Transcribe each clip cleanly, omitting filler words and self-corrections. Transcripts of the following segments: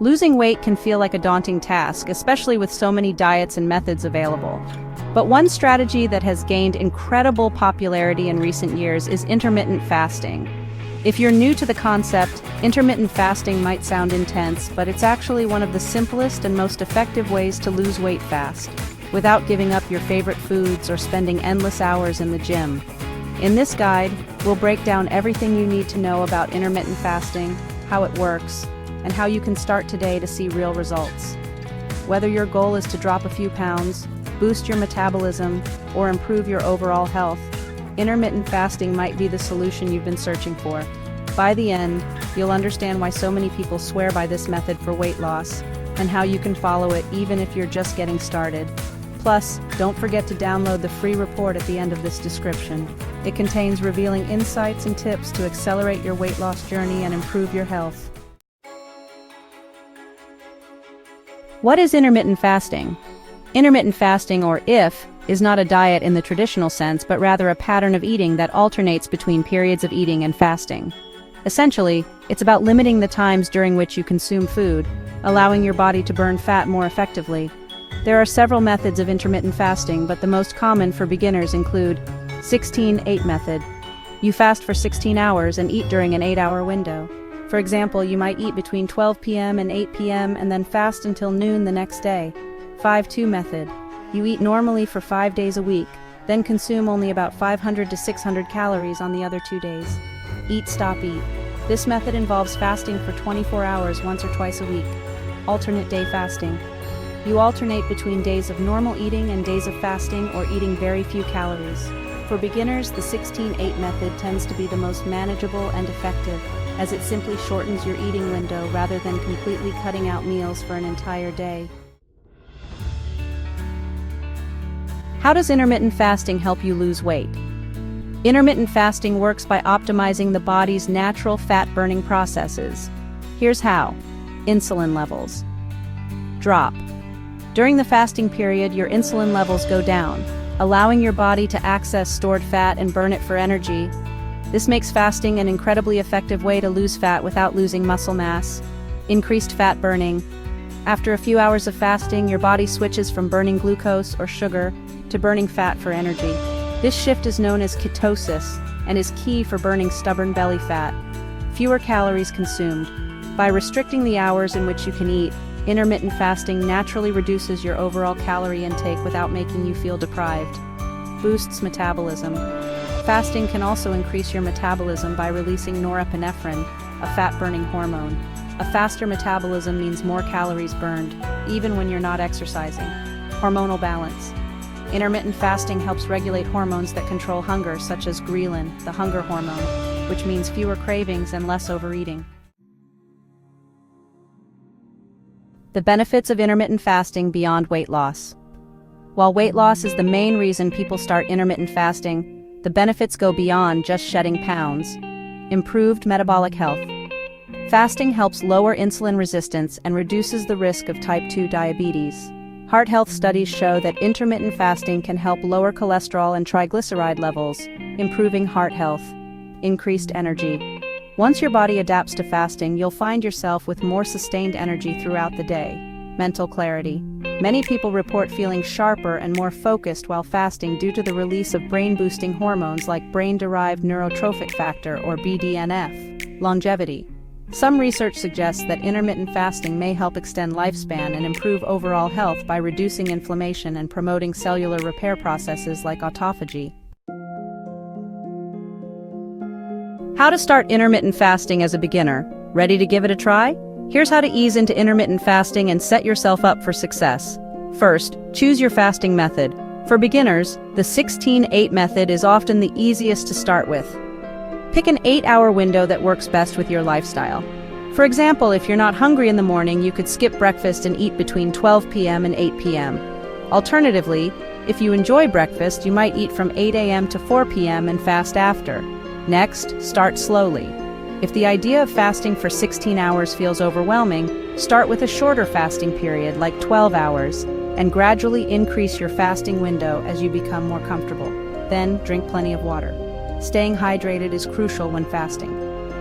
Losing weight can feel like a daunting task, especially with so many diets and methods available. But one strategy that has gained incredible popularity in recent years is intermittent fasting. If you're new to the concept, intermittent fasting might sound intense, but it's actually one of the simplest and most effective ways to lose weight fast, without giving up your favorite foods or spending endless hours in the gym. In this guide, we'll break down everything you need to know about intermittent fasting, how it works, and how you can start today to see real results. Whether your goal is to drop a few pounds, boost your metabolism, or improve your overall health, intermittent fasting might be the solution you've been searching for. By the end, you'll understand why so many people swear by this method for weight loss, and how you can follow it even if you're just getting started. Plus, don't forget to download the free report at the end of this description. It contains revealing insights and tips to accelerate your weight loss journey and improve your health. What is intermittent fasting? Intermittent fasting, or IF, is not a diet in the traditional sense, but rather a pattern of eating that alternates between periods of eating and fasting. Essentially, it's about limiting the times during which you consume food, allowing your body to burn fat more effectively. There are several methods of intermittent fasting, but the most common for beginners include 16-8 method. You fast for 16 hours and eat during an 8-hour window. For example, you might eat between 12 p.m. and 8 p.m. and then fast until noon the next day. 5-2 method. You eat normally for 5 days a week, then consume only about 500 to 600 calories on the other 2 days. Eat, stop, eat. This method involves fasting for 24 hours once or twice a week. Alternate day fasting. You alternate between days of normal eating and days of fasting or eating very few calories. For beginners, the 16-8 method tends to be the most manageable and effective, as it simply shortens your eating window rather than completely cutting out meals for an entire day. How does intermittent fasting help you lose weight? Intermittent fasting works by optimizing the body's natural fat-burning processes. Here's how. Insulin levels. Drop. During the fasting period, your insulin levels go down, allowing your body to access stored fat and burn it for energy. This makes fasting an incredibly effective way to lose fat without losing muscle mass. Increased fat burning. After a few hours of fasting, your body switches from burning glucose or sugar to burning fat for energy. This shift is known as ketosis and is key for burning stubborn belly fat. Fewer calories consumed. By restricting the hours in which you can eat, intermittent fasting naturally reduces your overall calorie intake without making you feel deprived. Boosts metabolism. Fasting can also increase your metabolism by releasing norepinephrine, a fat-burning hormone. A faster metabolism means more calories burned, even when you're not exercising. Hormonal balance. Intermittent fasting helps regulate hormones that control hunger, such as ghrelin, the hunger hormone, which means fewer cravings and less overeating. The benefits of intermittent fasting beyond weight loss. While weight loss is the main reason people start intermittent fasting, the benefits go beyond just shedding pounds. Improved metabolic health. Fasting helps lower insulin resistance and reduces the risk of type 2 diabetes. Heart health studies show that intermittent fasting can help lower cholesterol and triglyceride levels, improving heart health. Increased energy. Once your body adapts to fasting, you'll find yourself with more sustained energy throughout the day. Mental clarity. Many people report feeling sharper and more focused while fasting due to the release of brain-boosting hormones like brain-derived neurotrophic factor, or BDNF. Longevity. Some research suggests that intermittent fasting may help extend lifespan and improve overall health by reducing inflammation and promoting cellular repair processes like autophagy. How to start intermittent fasting as a beginner. Ready to give it a try? Here's how to ease into intermittent fasting and set yourself up for success. First, choose your fasting method. For beginners, the 16-8 method is often the easiest to start with. Pick an 8-hour window that works best with your lifestyle. For example, if you're not hungry in the morning, you could skip breakfast and eat between 12 p.m. and 8 p.m. Alternatively, if you enjoy breakfast, you might eat from 8 a.m. to 4 p.m. and fast after. Next, start slowly. If the idea of fasting for 16 hours feels overwhelming, start with a shorter fasting period, like 12 hours, and gradually increase your fasting window as you become more comfortable. Then, drink plenty of water. Staying hydrated is crucial when fasting.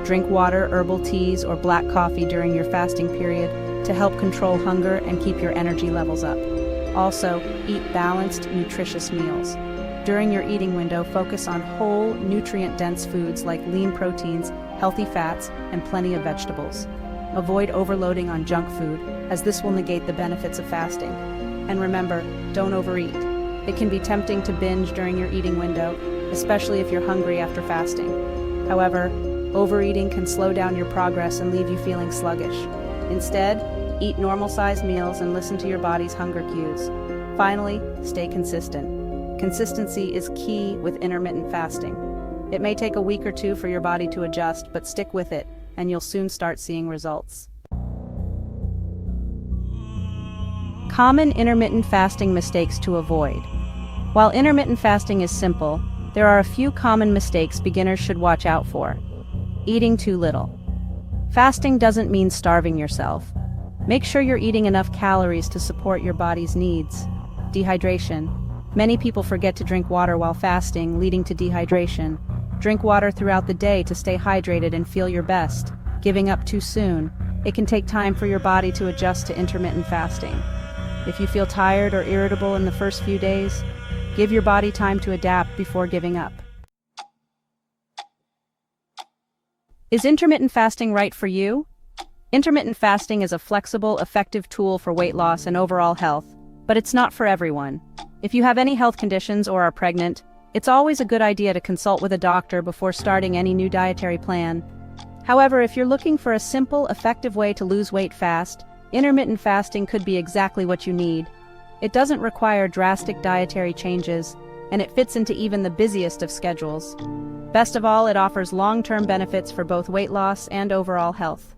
Drink water, herbal teas, or black coffee during your fasting period to help control hunger and keep your energy levels up. Also, eat balanced, nutritious meals. During your eating window, focus on whole, nutrient-dense foods like lean proteins, healthy fats, and plenty of vegetables. Avoid overloading on junk food, as this will negate the benefits of fasting. And remember, don't overeat. It can be tempting to binge during your eating window, especially if you're hungry after fasting. However, overeating can slow down your progress and leave you feeling sluggish. Instead, eat normal-sized meals and listen to your body's hunger cues. Finally, stay consistent. Consistency is key with intermittent fasting. It may take a week or two for your body to adjust, but stick with it, and you'll soon start seeing results. Common intermittent fasting mistakes to avoid. While intermittent fasting is simple, there are a few common mistakes beginners should watch out for. Eating too little. Fasting doesn't mean starving yourself. Make sure you're eating enough calories to support your body's needs. Dehydration. Many people forget to drink water while fasting, leading to dehydration. Drink water throughout the day to stay hydrated and feel your best. Giving up too soon. It can take time for your body to adjust to intermittent fasting. If you feel tired or irritable in the first few days, give your body time to adapt before giving up. Is intermittent fasting right for you? Intermittent fasting is a flexible, effective tool for weight loss and overall health, but it's not for everyone. If you have any health conditions or are pregnant, it's always a good idea to consult with a doctor before starting any new dietary plan. However, if you're looking for a simple, effective way to lose weight fast, intermittent fasting could be exactly what you need. It doesn't require drastic dietary changes, and it fits into even the busiest of schedules. Best of all, it offers long-term benefits for both weight loss and overall health.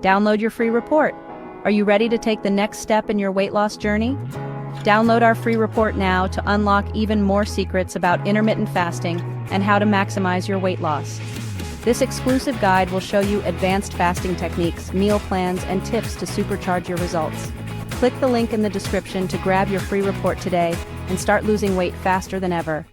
Download your free report. Are you ready to take the next step in your weight loss journey? Download our free report now to unlock even more secrets about intermittent fasting and how to maximize your weight loss. This exclusive guide will show you advanced fasting techniques, meal plans, and tips to supercharge your results. Click the link in the description to grab your free report today and start losing weight faster than ever.